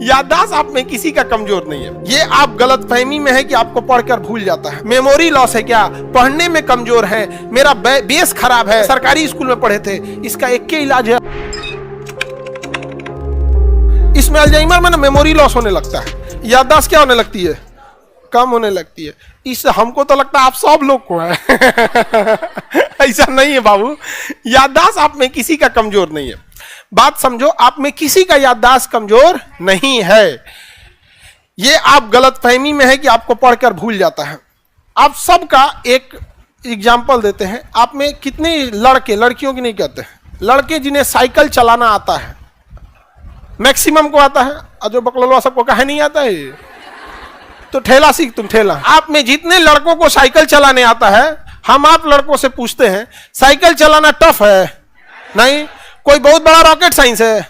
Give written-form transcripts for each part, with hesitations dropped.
याददाश्त आप में किसी का कमजोर नहीं है। ये आप गलतफहमी में है कि आपको पढ़कर भूल जाता है। मेमोरी लॉस है क्या? पढ़ने में कमजोर है, मेरा बेस खराब है, सरकारी स्कूल में पढ़े थे। इसका एक ही इलाज है, इसमें अल्जाइमर में ना मेमोरी लॉस होने लगता है, याददाश्त क्या होने लगती है? कम होने लगती है। इससे हमको तो लगता है आप सब लोग को है ऐसा नहीं है बाबू, याददाश्त आप में किसी का कमजोर नहीं है। बात समझो, आप में किसी का याददाश्त कमजोर नहीं है। ये आप गलतफहमी में है कि आपको पढ़कर भूल जाता है। आप सबका एक एग्जाम्पल देते हैं। आप में कितने लड़के, लड़कियों की नहीं कहते, लड़के जिन्हें साइकिल चलाना आता है, मैक्सिमम को आता है, और जो बकलवा सबको कहा नहीं आता है, तो ठेला सीख तुम ठेला। आप में जितने लड़कों को साइकिल चलाने आता है, हम आप लड़कों से पूछते हैं साइकिल चलाना टफ है? नहीं। कोई बहुत बड़ा रॉकेट साइंस है?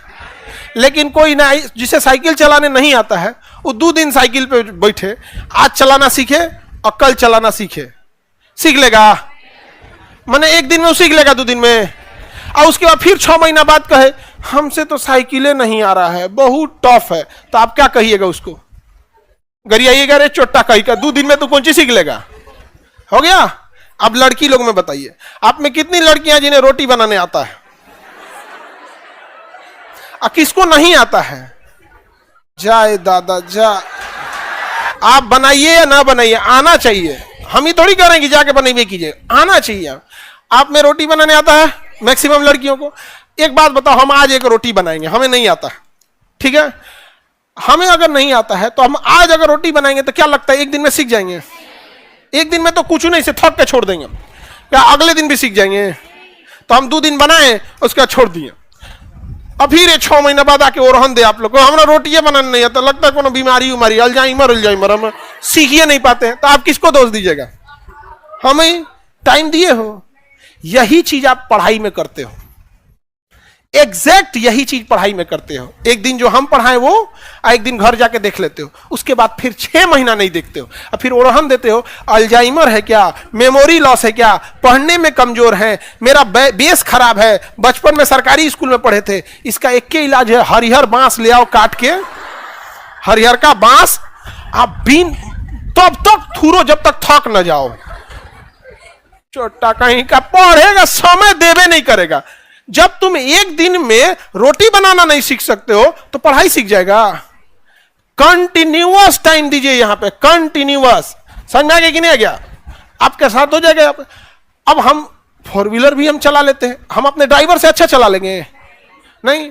लेकिन कोई ना जिसे साइकिल चलाने नहीं आता है, वो 2 दिन साइकिल पे बैठे, आज चलाना सीखे और कल चलाना सीख लेगा? माने एक दिन में वो सीख लेगा, 2 दिन में, और उसके बाद फिर 6 महीना बाद कहे हमसे तो साइकिलें नहीं आ रहा है, बहुत टफ है, तो आप क्या कहिएगा उसको? गरियाइएगा, रे चोट्टा कही का, 2 दिन में तो कौन चीज सीख लेगा? हो गया। अब लड़की लोग में बताइए, आप में कितनी लड़कियां जिन्हें रोटी बनाने आता है? किसको नहीं आता है? जाए दादा जा, आप बनाइए या ना बनाइए, आना चाहिए। हम ही थोड़ी कह रहे हैं कि जाके बनाइए कीजिए, आना चाहिए। आप में रोटी बनाने आता है मैक्सिमम लड़कियों को? एक बात बताओ, हम आज एक रोटी बनाएंगे, हमें नहीं आता, ठीक है, हमें अगर नहीं आता है तो हम आज अगर रोटी बनाएंगे तो क्या लगता है एक दिन में सीख जाएंगे? एक दिन में तो कुछ नहीं, से थक के छोड़ देंगे। क्या अगले दिन भी सीख जाएंगे? तो हम 2 दिन बनाए, उसका छोड़ दिए, अब फिर 6 महीना बाद आके ओरहन दे आप लोग को हमारा रोटियां बनाने नहीं आता, लगता है कोनो बीमारी उमारी, अल्जाइमर हम सीख ही नहीं पाते हैं। तो आप किसको दोष दीजिएगा? हमें टाइम दिए हो। यही चीज आप पढ़ाई में करते हो, एग्जैक्ट यही चीज पढ़ाई में करते हो। एक दिन जो हम पढ़ाएं वो, एक दिन घर जाके देख लेते हो, उसके बाद फिर 6 महीना नहीं देखते हो, और फिर ओरहन देते हो अल्जाइमर है क्या, मेमोरी लॉस है क्या, पढ़ने में कमजोर है, मेरा बेस खराब है, बचपन में सरकारी स्कूल में पढ़े थे। इसका एक ही इलाज है, हरिहर बांस ले आओ काट के, हरिहर का बांस आप बीन तब तक थूरो जब तक थक न जाओ। छोटा कहीं का पढ़ेगा, समय देवे नहीं करेगा। जब तुम एक दिन में रोटी बनाना नहीं सीख सकते हो तो पढ़ाई सीख जाएगा? कंटिन्यूअस टाइम दीजिए यहां पे, कंटिन्यूअस। समझ में आ गया कि नहीं आ गया? आपके साथ हो जाएगा। अब हम 4 व्हीलर भी हम चला लेते हैं, हम अपने ड्राइवर से अच्छा चला लेंगे? नहीं,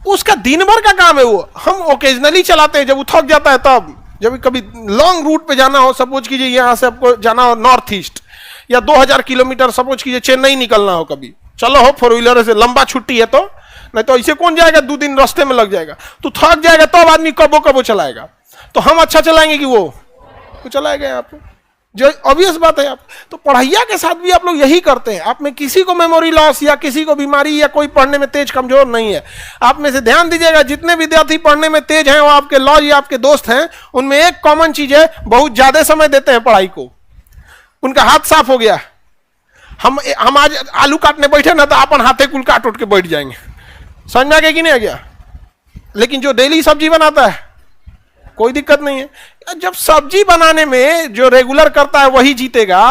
उसका दिन भर का काम है वो, हम ओकेजनली चलाते हैं जब वो थक जाता है तब। जब कभी लॉन्ग रूट पे जाना हो, सपोज कीजिए यहां से आपको जाना हो नॉर्थ ईस्ट, या 2000 किलोमीटर, सपोज कीजिए चेन्नई निकलना हो, कभी चलो हो 4 व्हीलर से, लंबा छुट्टी है तो, नहीं तो ऐसे कौन जाएगा, 2 दिन रास्ते में लग जाएगा, तो थक जाएगा तब आदमी कबो चलाएगा। तो हम अच्छा चलाएंगे कि वो चलाएगा? आप जो ऑब्वियस बात है। आप तो पढ़ाइया के साथ भी आप लोग यही करते हैं। आप में किसी को मेमोरी लॉस या किसी को बीमारी या कोई पढ़ने में तेज कमजोर नहीं है। आप में से ध्यान दीजिएगा, जितने विद्यार्थी पढ़ने में तेज हैं वो आपके लॉ या आपके दोस्त हैं, उनमें एक कॉमन चीज है, बहुत ज्यादा समय देते हैं पढ़ाई को, उनका हाथ साफ हो गया। हम आज आलू काटने बैठे ना तो अपन हाथे कुल काट उठ के बैठ जाएंगे। समझ में आ गया कि नहीं आ गया? लेकिन जो डेली सब्जी बनाता है कोई दिक्कत नहीं है। जब सब्जी बनाने में जो रेगुलर करता है वही जीतेगा,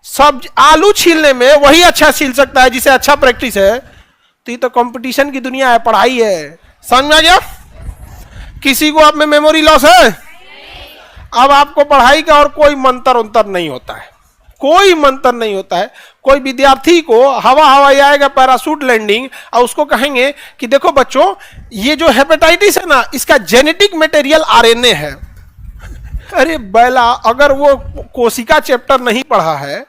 सब्जी आलू छीलने में वही अच्छा छील सकता है जिसे अच्छा प्रैक्टिस है। तो ये तो कंपटीशन की दुनिया है, पढ़ाई है। समझ में आ गया? किसी को आप में मेमोरी लॉस है? अब आपको पढ़ाई का और कोई मंत्र उंतर नहीं होता है, कोई मंत्र नहीं होता है। कोई विद्यार्थी को हवा आएगा पैराशूट लैंडिंग, और उसको कहेंगे कि देखो बच्चों, ये जो हेपेटाइटिस है ना, इसका जेनेटिक मटेरियल आरएनए है। अरे बैला, अगर वो कोशिका चैप्टर नहीं पढ़ा है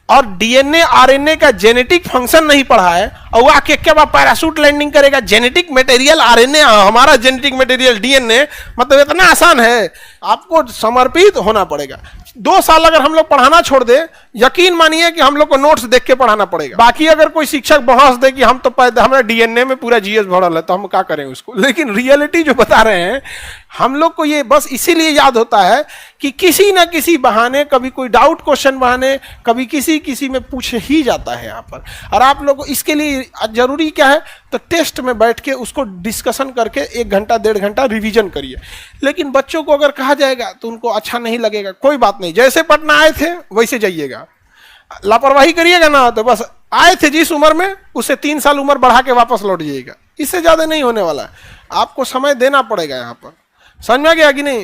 और डीएनए आरएनए का जेनेटिक फंक्शन नहीं पढ़ा है, और वो आके क्या पैराशूट लैंडिंग करेगा, जेनेटिक मटेरियल आरएनए, हमारा जेनेटिक मटेरियल डीएनए, मतलब इतना आसान है? आपको समर्पित होना पड़ेगा। 2 साल अगर हम लोग पढ़ाना छोड़ दे, यकीन मानिए कि हम लोग को नोट्स देख के पढ़ाना पड़ेगा। बाकी अगर कोई शिक्षक बहस दे कि हम तो हमारे डीएनए में पूरा जीएस भरल है, तो हम क्या करें उसको। लेकिन रियलिटी जो बता रहे हैं, हम लोग को ये बस इसीलिए याद होता है कि किसी ना किसी बहाने, कभी कोई डाउट क्वेश्चन बहाने, कभी किसी में पूछ ही जाता है यहाँ पर। और आप लोग को इसके लिए जरूरी क्या है, तो टेस्ट में बैठ के उसको डिस्कशन करके 1 घंटा 1.5 घंटा रिवीजन करिए। लेकिन बच्चों को अगर कहा जाएगा तो उनको अच्छा नहीं लगेगा, कोई बात नहीं, जैसे पटना आए थे वैसे जाइएगा। लापरवाही करिएगा ना तो बस आए थे जिस उम्र में उससे 3 साल उम्र बढ़ा के वापस लौट जाइएगा, इससे ज्यादा नहीं होने वाला है। आपको समय देना पड़ेगा यहाँ पर, समझ में आ गया कि नहीं।